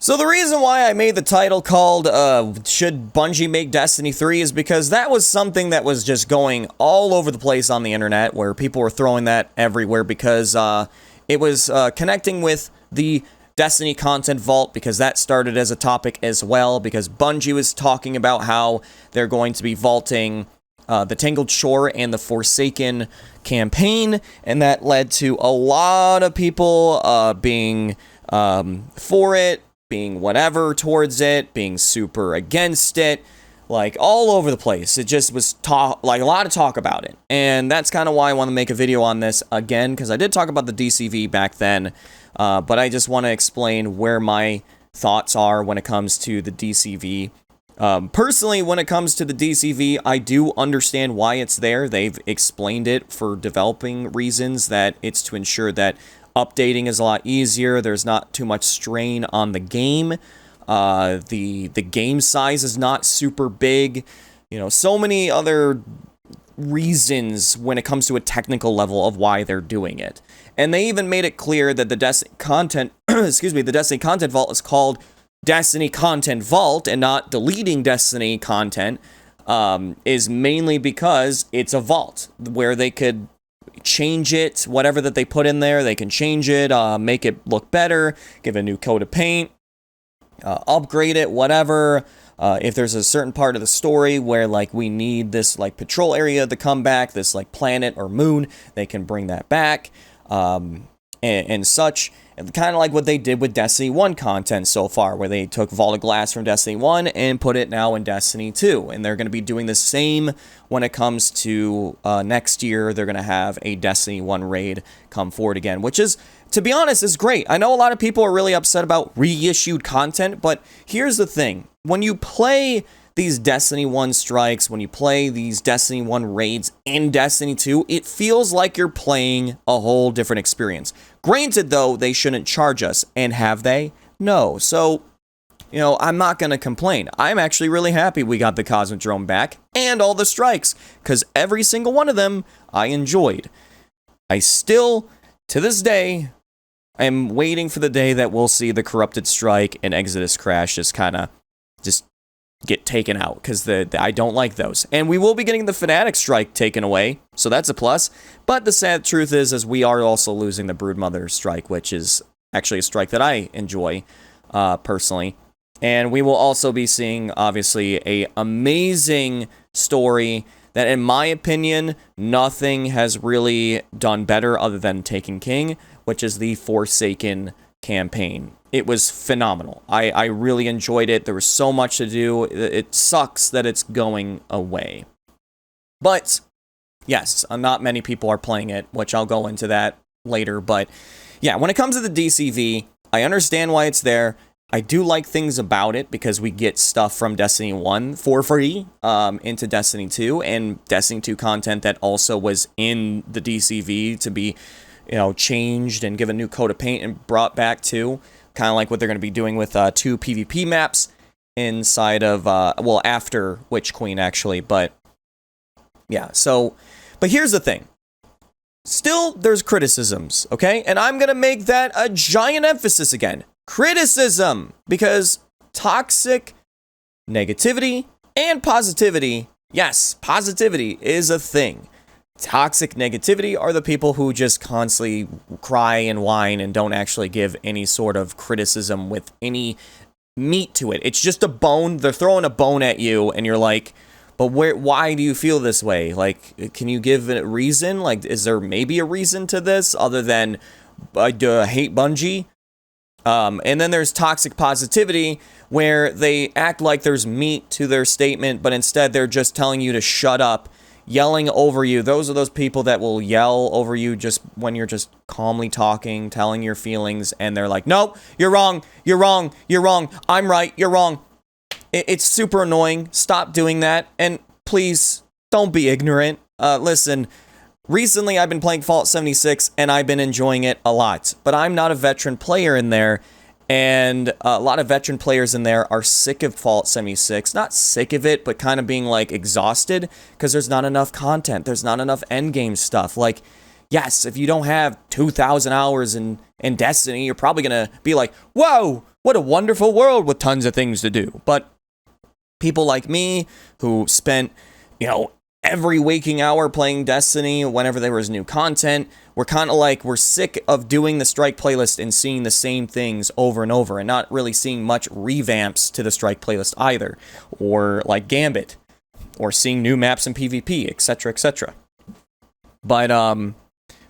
So the reason why I made the title called, Should Bungie Make Destiny 3 is because that was something that was just going all over the place on the internet, where people were throwing that everywhere because it was connecting with the Destiny Content Vault, because that started as a topic as well, because Bungie was talking about how they're going to be vaulting the Tangled Shore and the Forsaken campaign, and that led to a lot of people being for it, being whatever towards it, being super against it, like all over the place. It just was like a lot of talk about it. And that's kind of why I want to make a video on this again, because I did talk about the DCV back then, but I just want to explain where my thoughts are when it comes to the DCV. Personally, when it comes to the DCV, I do understand why it's there. They've explained it for developing reasons, that it's to ensure that updating is a lot easier. There's not too much strain on the game. The game size is not super big. You know, so many other reasons when it comes to a technical level of why they're doing it. And they even made it clear that the Destiny content, the Destiny Content Vault is called Destiny Content Vault and not deleting Destiny content, is mainly because it's a vault where they could change it, whatever that they put in there, they can change it, make it look better, give a new coat of paint, upgrade it, whatever. If there's a certain part of the story where, like, we need this, like, patrol area to come back, this, like, planet or moon, they can bring that back, and such. And kind of like what they did with Destiny 1 content so far, where they took Vault of Glass from Destiny 1 and put it now in Destiny 2. And they're going to be doing the same when it comes to next year. They're going to have a Destiny 1 raid come forward again, which is, to be honest, is great. I know a lot of people are really upset about reissued content, but here's the thing. When you play these Destiny 1 strikes, when you play these Destiny 1 raids in Destiny 2, it feels like you're playing a whole different experience. Granted, though, they shouldn't charge us, and have they? No. So, you know, I'm not going to complain. I'm actually really happy we got the Cosmic Drone back, and all the strikes, because every single one of them I enjoyed. I still, to this day, am waiting for the day that we'll see the Corrupted Strike and Exodus Crash just get taken out, because I don't like those. And we will be getting the Fnatic Strike taken away, so that's a plus. But the sad truth is we are also losing the Broodmother Strike, which is actually a strike that I enjoy, personally. And we will also be seeing, obviously, a amazing story that, in my opinion, nothing has really done better other than Taken King, which is the Forsaken campaign. It was phenomenal. I really enjoyed it. There was so much to do. It sucks that it's going away. But, yes, not many people are playing it, which I'll go into that later. But, yeah, when it comes to the DCV, I understand why it's there. I do like things about it because we get stuff from Destiny 1 for free into Destiny 2, and Destiny 2 content that also was in the DCV to be, you know, changed and given a new coat of paint and brought back too. Kind of like what they're going to be doing with 2 PvP maps inside of, well, after Witch Queen, actually. But, yeah, so, but here's the thing. Still, there's criticisms, okay? And I'm going to make that a giant emphasis again. Criticism! Because toxic negativity and positivity, yes, positivity is a thing. Toxic negativity are the people who just constantly cry and whine and don't actually give any sort of criticism with any meat to it. It's just a bone. They're throwing a bone at you, and you're like, but why do you feel this way? Like, can you give a reason? Like, is there maybe a reason to this other than I hate Bungie? And then there's toxic positivity, where they act like there's meat to their statement, but instead they're just telling you to shut up, yelling over you. Those are those people that will yell over you just when you're just calmly talking, telling your feelings, and they're like, nope, you're wrong, you're wrong, you're wrong, I'm right, you're wrong. It's super annoying. Stop doing that, and please, don't be ignorant. Listen, recently I've been playing Fallout 76, and I've been enjoying it a lot, but I'm not a veteran player in there. And a lot of veteran players in there are sick of Fallout 76. Not sick of it, but kind of being, like, exhausted because there's not enough content. There's not enough endgame stuff. Like, yes, if you don't have 2,000 hours in Destiny, you're probably going to be like, whoa, what a wonderful world with tons of things to do. But people like me who spent, every waking hour playing Destiny whenever there was new content, we're kind of like, we're sick of doing the Strike playlist and seeing the same things over and over and not really seeing much revamps to the Strike playlist either, or like Gambit, or seeing new maps in PvP, etc., etc. But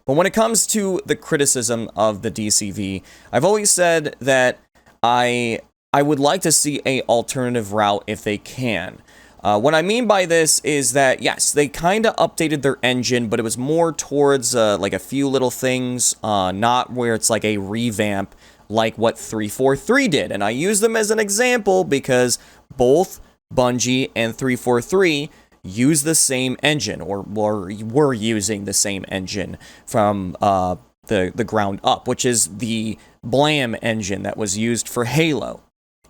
when it comes to the criticism of the DCV, I've always said that I would like to see a alternative route if they can. What I mean by this is that, yes, they kind of updated their engine, but it was more towards, like, a few little things, not where it's, like, a revamp like what 343 did. And I use them as an example because both Bungie and 343 use the same engine, or were using the same engine from the ground up, which is the Blam engine that was used for Halo.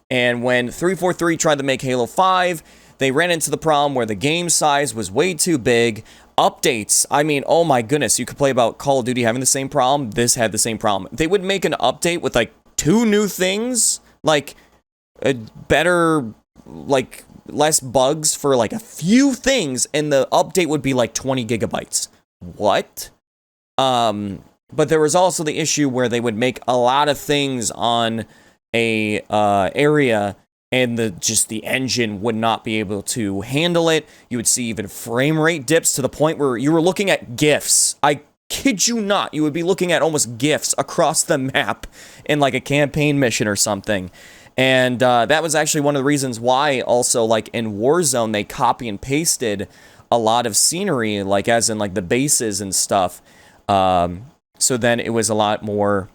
And when 343 tried to make Halo 5, they ran into the problem where the game size was way too big. Updates, I mean, oh my goodness, you could play about Call of Duty having the same problem. This had the same problem. They would make an update with like 2 new things, like a better, like less bugs for like a few things, and the update would be like 20 gigabytes. What? But there was also the issue where they would make a lot of things on a area, and the engine would not be able to handle it. You would see even frame rate dips to the point where you were looking at GIFs. I kid you not, you would be looking at almost GIFs across the map in like a campaign mission or something. And that was actually one of the reasons why also, like, in Warzone, they copy and pasted a lot of scenery, like, as in, like, the bases and stuff. So then it was a lot more,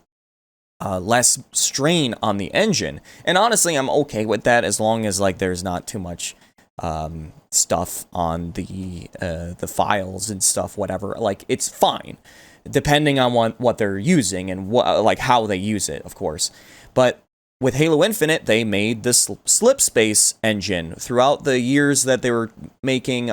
less strain on the engine. And honestly, I'm okay with that as long as, like, there's not too much stuff on the files and stuff, whatever. Like, it's fine, depending on what they're using and like how they use it, of course. But with Halo Infinite, they made this slip space engine. Throughout the years that they were making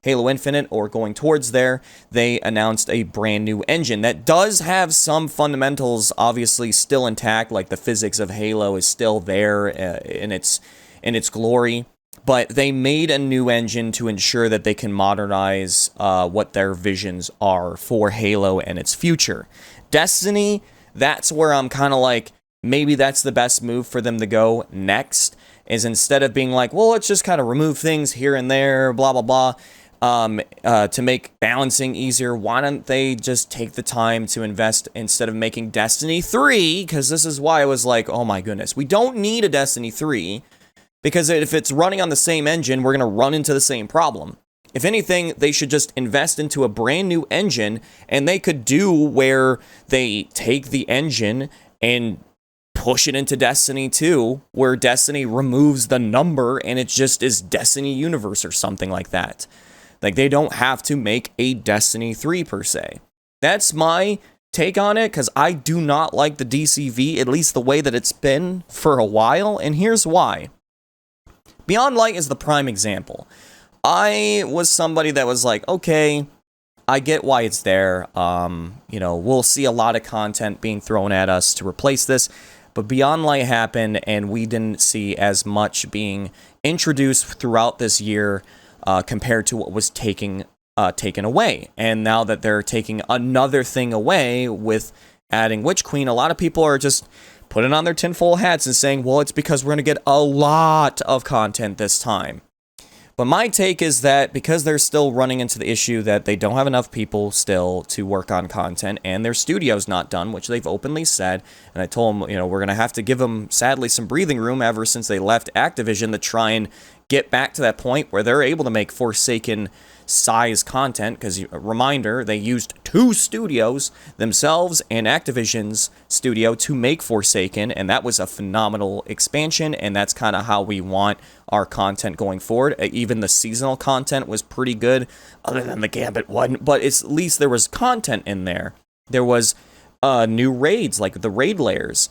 Halo Infinite or going towards there, they announced a brand new engine that does have some fundamentals obviously still intact, like the physics of Halo is still there in its glory. But they made a new engine to ensure that they can modernize what their visions are for Halo and its future. Destiny, that's where I'm kind of like, maybe that's the best move for them to go next, is instead of being like, well, let's just kind of remove things here and there, blah, blah, blah, to make balancing easier, why don't they just take the time to invest instead of making Destiny 3, because this is why I was like, oh my goodness, we don't need a Destiny 3, because if it's running on the same engine, we're going to run into the same problem. If anything, they should just invest into a brand new engine, and they could do where they take the engine and push it into Destiny 2, where Destiny removes the number and it just is Destiny Universe or something like that. Like, they don't have to make a Destiny 3 per se. That's my take on it, because I do not like the DCV, at least the way that it's been for a while, and here's why. Beyond Light is the prime example. I was somebody that was like, okay, I get why it's there. We'll see a lot of content being thrown at us to replace this. But Beyond Light happened, and we didn't see as much being introduced throughout this year compared to what was taken away. And now that they're taking another thing away with adding Witch Queen, a lot of people are just putting on their tinfoil hats and saying, well, it's because we're going to get a lot of content this time. But my take is that because they're still running into the issue that they don't have enough people still to work on content, and their studio's not done, which they've openly said, and I told them, we're going to have to give them, sadly, some breathing room ever since they left Activision to try and get back to that point where they're able to make Forsaken size content, because, reminder, they used 2 studios, themselves and Activision's studio, to make Forsaken, and that was a phenomenal expansion, and that's kind of how we want our content going forward. Even the seasonal content was pretty good, other than the Gambit one, but at least there was content in there. There was new raids, like the raid layers.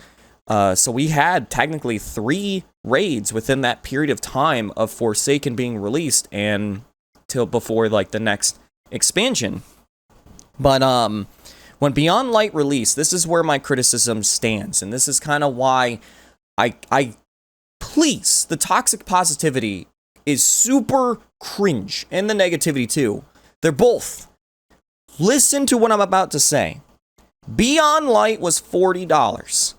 So we had technically 3 raids within that period of time of Forsaken being released, and till before like the next expansion. But when Beyond Light released, this is where my criticism stands, and this is kind of why Please, the toxic positivity is super cringe, and the negativity too. They're both. Listen to what I'm about to say. Beyond Light was $40.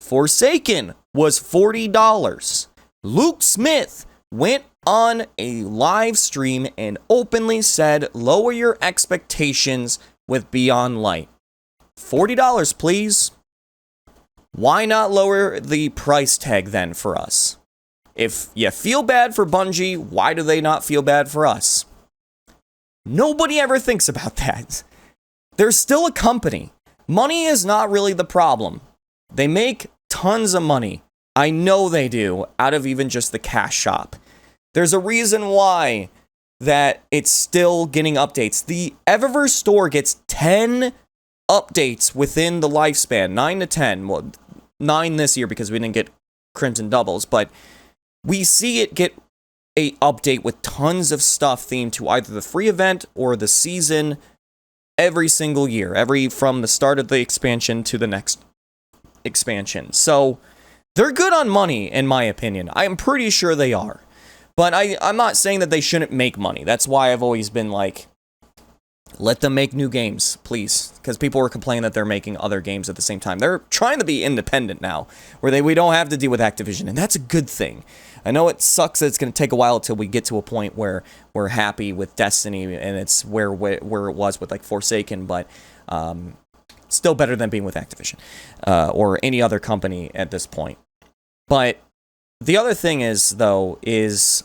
Forsaken was $40. Luke Smith went on a live stream and openly said, lower your expectations with Beyond Light. $40, please. Why not lower the price tag then for us? If you feel bad for Bungie, why do they not feel bad for us? Nobody ever thinks about that. They're still a company. Money is not really the problem. They make tons of money. I know they do, out of even just the cash shop. There's a reason why that it's still getting updates. The Eververse store gets 10 updates within the lifespan, 9 to 10. Well, 9 this year because we didn't get Crimson Doubles, but we see it get a update with tons of stuff themed to either the free event or the season every single year, from the start of the expansion to the next expansion. So they're good on money, in my opinion. I am pretty sure they are. But I'm not saying that they shouldn't make money. That's why I've always been like, let them make new games, please. Because people were complaining that they're making other games at the same time. They're trying to be independent now, where we don't have to deal with Activision, and that's a good thing. I know it sucks that it's going to take a while until we get to a point where we're happy with Destiny, and it's where it was with like Forsaken, but still better than being with Activision or any other company at this point. But the other thing is, though, is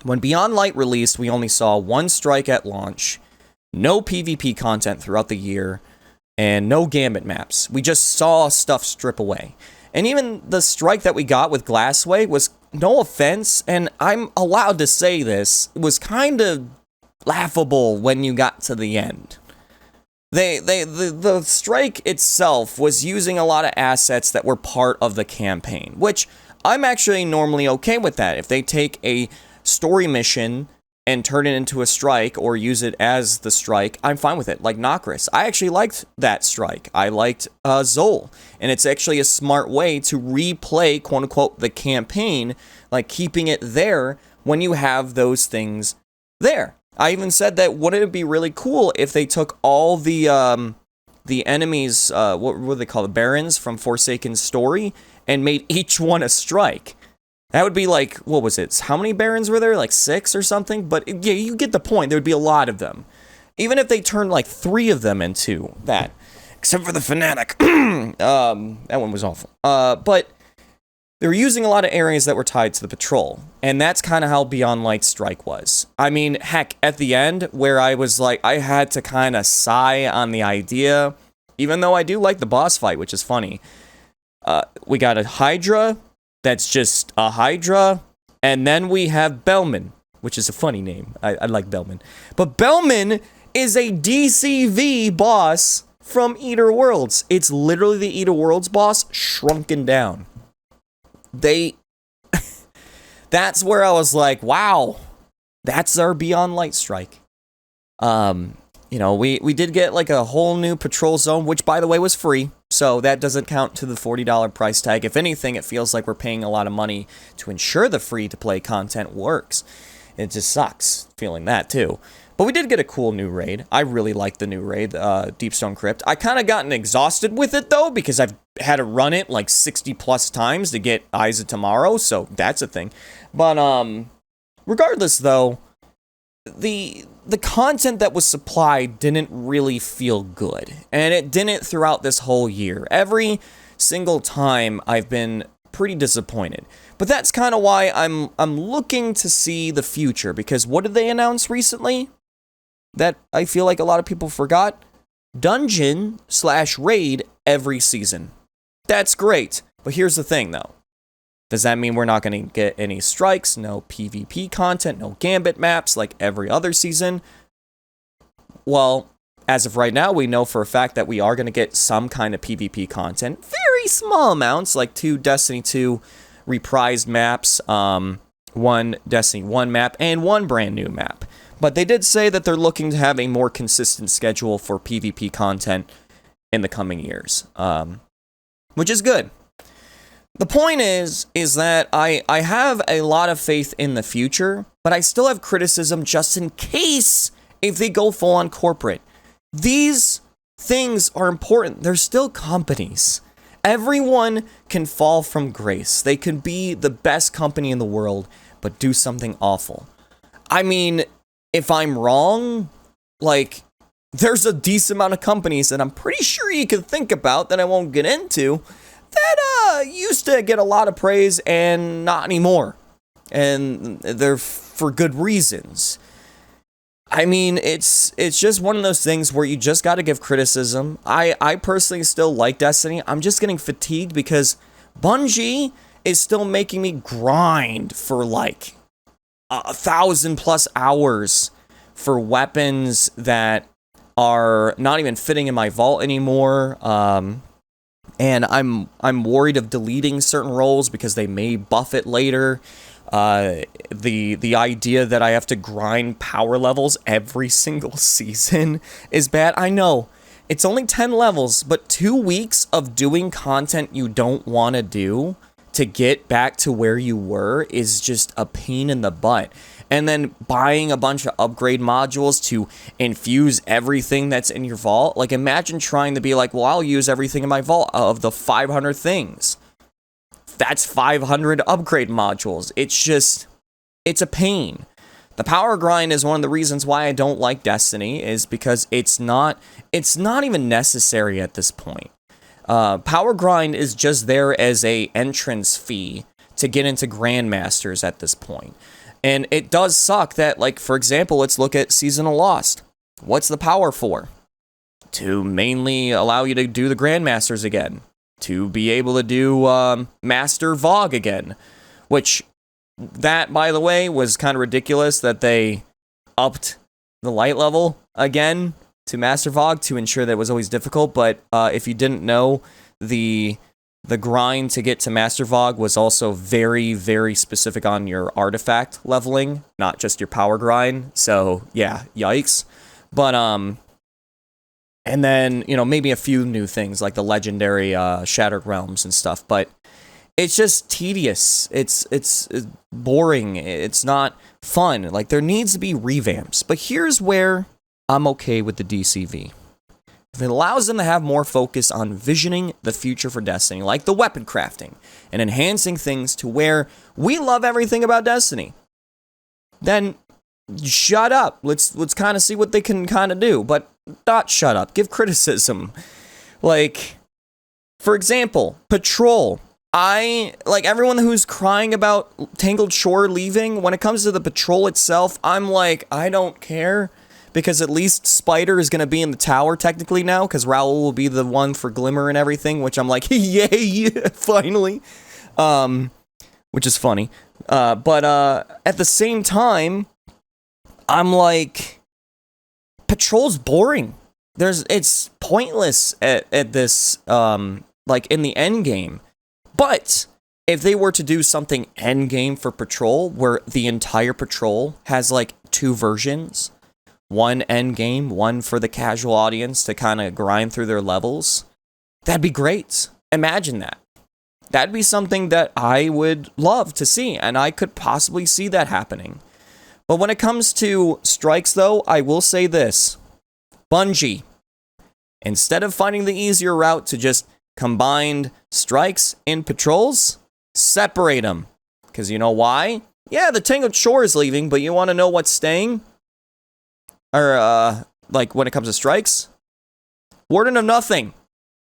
when Beyond Light released, we only saw one strike at launch, no PvP content throughout the year, and no Gambit maps. We just saw stuff strip away. And even the strike that we got with Glassway was, no offense, and I'm allowed to say this, it was kind of laughable when you got to the end. The strike itself was using a lot of assets that were part of the campaign, which I'm actually normally okay with that. If they take a story mission and turn it into a strike or use it as the strike, I'm fine with it. Like Nokris. I actually liked that strike. I liked Zol. And it's actually a smart way to replay, quote unquote, the campaign, like keeping it there when you have those things there. I even said that wouldn't it be really cool if they took all the enemies, what were they called, the Barons from Forsaken's story, and made each one a strike. That would be like, what was it? How many Barons were there? Like 6 or something? But yeah, you get the point. There would be a lot of them. Even if they turned like 3 of them into that. Except for the Fanatic. That one was awful. But they were using a lot of areas that were tied to the patrol. And that's kind of how Beyond Light Strike was. I mean, heck, at the end, where I was like, I had to kind of sigh on the idea. Even though I do like the boss fight, which is funny. We got a Hydra. That's just a Hydra. And then we have Bellman, which is a funny name. I like Bellman. But Bellman is a DCV boss from Eater Worlds. It's literally the Eater Worlds boss shrunken down. That's where I was like, wow, that's our Beyond Light Strike. You know, we did get like a whole new patrol zone, which by the way was free. So that doesn't count to the $40 price tag. If anything, it feels like we're paying a lot of money to ensure the free-to-play content works. It just sucks feeling that, too. But we did get a cool new raid. I really like the new raid, Deepstone Crypt. I kind of gotten exhausted with it, though, because I've had to run it like 60-plus times to get Eyes of Tomorrow, so that's a thing. But regardless, though, the content that was supplied didn't really feel good. And it didn't throughout this whole year. Every single time I've been pretty disappointed. But that's kind of why I'm looking to see the future. Because what did they announce recently? That I feel like a lot of people forgot. Dungeon/raid every season. That's great. But here's the thing though. Does that mean we're not going to get any strikes, no PvP content, no Gambit maps like every other season? Well, as of right now, we know for a fact that we are going to get some kind of PvP content. Very small amounts, like 2 Destiny 2 reprised maps, 1 Destiny 1 map, and 1 brand new map. But they did say that they're looking to have a more consistent schedule for PvP content in the coming years, which is good. The point is that I have a lot of faith in the future, but I still have criticism just in case if they go full on corporate. These things are important. They're still companies. Everyone can fall from grace. They can be the best company in the world, but do something awful. I mean, if I'm wrong, like, there's a decent amount of companies that I'm pretty sure you can think about that I won't get into that used to get a lot of praise and not anymore. And they're for good reasons. I mean, it's just one of those things where you just got to give criticism. I personally still like Destiny. I'm just getting fatigued because Bungie is still making me grind for like 1,000+ hours for weapons that are not even fitting in my vault anymore. And I'm worried of deleting certain roles because they may buff it later. The idea that I have to grind power levels every single season is bad. I know it's only 10 levels, but 2 weeks of doing content you don't want to do to get back to where you were is just a pain in the butt. And then buying a bunch of upgrade modules to infuse everything that's in your vault. Like, imagine trying to be like, well, I'll use everything in my vault of the 500 things. That's 500 upgrade modules. It's a pain. The power grind is one of the reasons why I don't like Destiny, is because it's not even necessary at this point. Power grind is just there as a entrance fee to get into Grandmasters at this point. And it does suck that, like, for example, let's look at Season of Lost. What's the power for? To mainly allow you to do the Grandmasters again. To be able to do Master Vogue again. Which, that, by the way, was kind of ridiculous that they upped the light level again to Master Vogue to ensure that it was always difficult. But if you didn't know, the grind to get to Master Vogue was also very, very specific on your artifact leveling, not just your power grind. So, yeah, yikes. But, and then, you know, maybe a few new things like the legendary Shattered Realms and stuff. But it's just tedious. It's boring. It's not fun. Like, there needs to be revamps. But here's where I'm okay with the DCV. If it allows them to have more focus on visioning the future for Destiny, like the weapon crafting, and enhancing things to where we love everything about Destiny, then shut up. Let's kind of see what they can kind of do, but not shut up. Give criticism. Like, for example, Patrol. Like, everyone who's crying about Tangled Shore leaving, when it comes to the Patrol itself, I'm like, I don't care. Because at least Spider is going to be in the tower technically now, because Raoul will be the one for Glimmer and everything, which I'm like, yay, finally. Which is funny. But at the same time, I'm like, Patrol's boring. It's pointless at this, like, in the end game. But if they were to do something end game for Patrol, where the entire Patrol has, like, 2 versions, one end game, one for the casual audience to kind of grind through their levels, that'd be great. Imagine that. That'd be something that I would love to see, and I could possibly see that happening. But when it comes to strikes, though, I will say this. Bungie, instead of finding the easier route to just combine strikes and patrols, separate them. Because you know why? Yeah, the Tangled Shore is leaving, but you want to know what's staying? Or, like, when it comes to strikes? Warden of Nothing.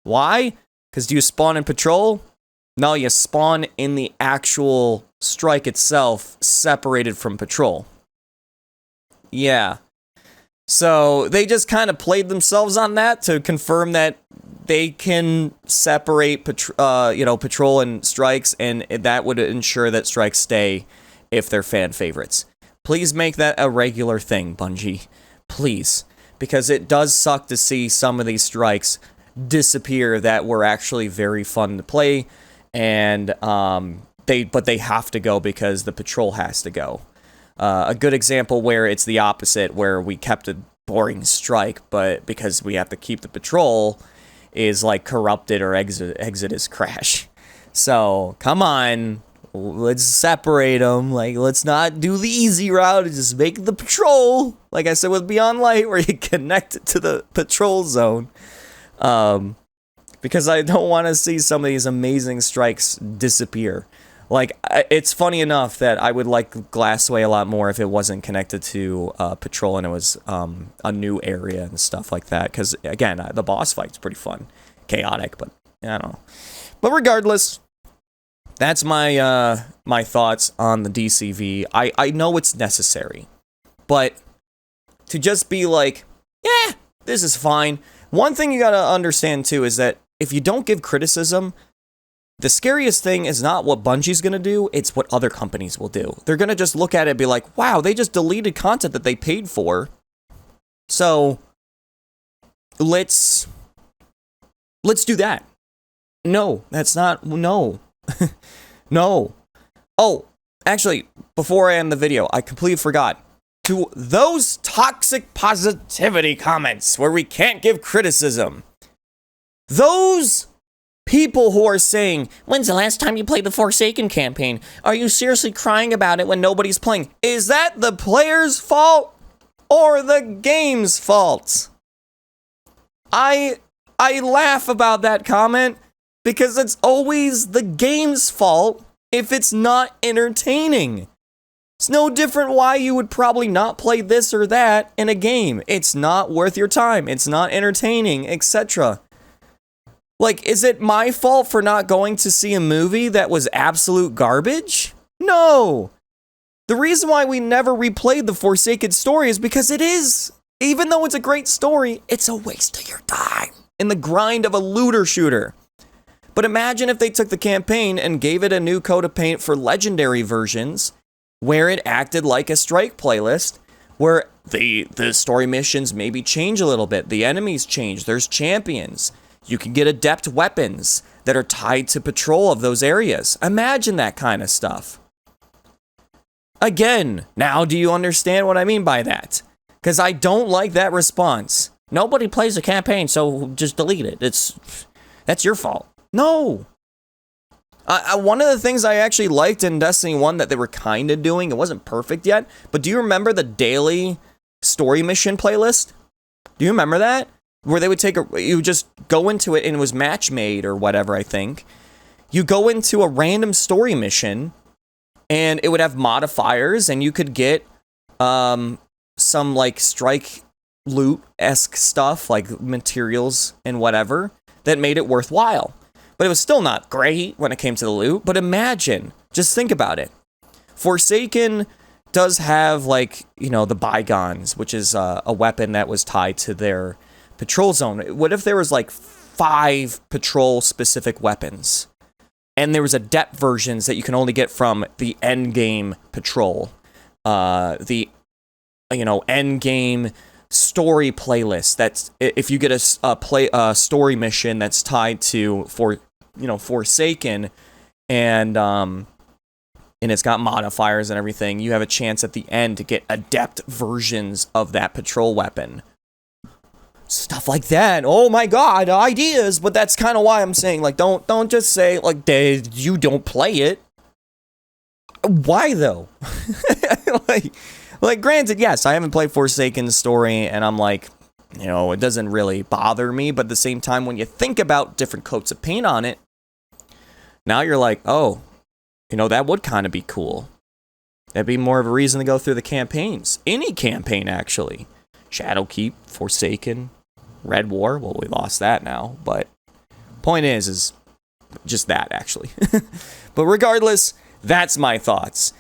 Why? Because do you spawn in Patrol? No, you spawn in the actual strike itself, separated from Patrol. Yeah. So, they just kind of played themselves on that to confirm that they can separate, Patrol and strikes, and that would ensure that strikes stay if they're fan favorites. Please make that a regular thing, Bungie. Please, because it does suck to see some of these strikes disappear that were actually very fun to play, and they have to go because the Patrol has to go. A good example where it's the opposite, where we kept a boring strike, but because we have to keep the Patrol, is like Corrupted or Exodus Crash. So, come on. Let's separate them. Like, let's not do the easy route and just make the patrol. Like I said with Beyond Light, where you connect it to the patrol zone. Because I don't want to see some of these amazing strikes disappear. Like, it's funny enough that I would like Glassway a lot more if it wasn't connected to patrol and it was a new area and stuff like that. Because, again, the boss fight's pretty fun. Chaotic, but I don't know. But regardless, that's my my thoughts on the DCV. I know it's necessary, but to just be like, yeah, this is fine. One thing you gotta understand too is that if you don't give criticism, the scariest thing is not what Bungie's gonna do, it's what other companies will do. They're gonna just look at it and be like, wow, they just deleted content that they paid for. So let's do that. No, that's not, no. No. Oh, actually, before I end the video, I completely forgot. To those toxic positivity comments where we can't give criticism, those people who are saying, when's the last time you played the Forsaken campaign? Are you seriously crying about it when nobody's playing? Is that the player's fault or the game's fault? I laugh about that comment because it's always the game's fault if it's not entertaining. It's no different why you would probably not play this or that in a game. It's not worth your time. It's not entertaining, etc. Like, is it my fault for not going to see a movie that was absolute garbage? No. The reason why we never replayed the Forsaken story is because it is. Even though it's a great story, it's a waste of your time in the grind of a looter shooter. But imagine if they took the campaign and gave it a new coat of paint for legendary versions, where it acted like a strike playlist, where the story missions maybe change a little bit, the enemies change, there's champions, you can get adept weapons that are tied to patrol of those areas. Imagine that kind of stuff. Again, now do you understand what I mean by that? Because I don't like that response. Nobody plays the campaign, so just delete it. That's your fault. No. One of the things I actually liked in Destiny 1 that they were kind of doing, it wasn't perfect yet, but do you remember the daily story mission playlist? Do you remember that? Where they would you would just go into it and it was match made or whatever, I think. You go into a random story mission and it would have modifiers and you could get some like strike loot-esque stuff like materials and whatever that made it worthwhile. But it was still not great when it came to the loot. But imagine, just think about it. Forsaken does have, like, you know, the Bygones, which is a weapon that was tied to their patrol zone. What if there was, like, 5 patrol-specific weapons? And there was adept versions that you can only get from the endgame patrol. The, you know, endgame story playlist. That's if you get a story mission that's tied to Forsaken, and it's got modifiers and everything, you have a chance at the end to get adept versions of that patrol weapon. Stuff like that. Oh my god, ideas. But that's kind of why I'm saying, like, don't just say like you don't play it. Why though? Like, granted, yes, I haven't played Forsaken's story, and I'm like, you know, it doesn't really bother me, but at the same time, when you think about different coats of paint on it, now you're like, oh, you know, that would kind of be cool. That'd be more of a reason to go through the campaigns. Any campaign, actually. Shadowkeep, Forsaken, Red War, well, we lost that now, but point is just that, actually. But regardless, that's my thoughts.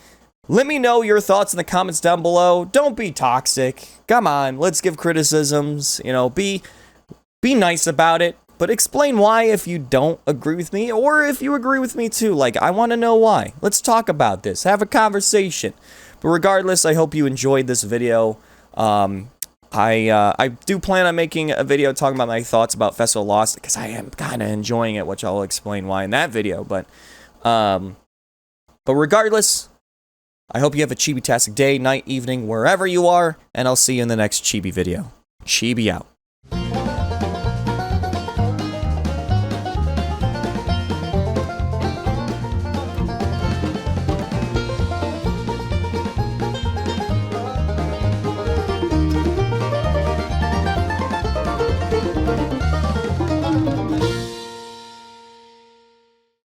Let me know your thoughts in the comments down below. Don't be toxic. Come on, let's give criticisms. You know, be nice about it. But explain why if you don't agree with me, or if you agree with me too. Like, I want to know why. Let's talk about this. Have a conversation. But regardless, I hope you enjoyed this video. I do plan on making a video talking about my thoughts about Festival Lost, because I am kind of enjoying it, which I'll explain why in that video. But regardless, I hope you have a Chibi-tastic day, night, evening, wherever you are, and I'll see you in the next Chibi video. Chibi out.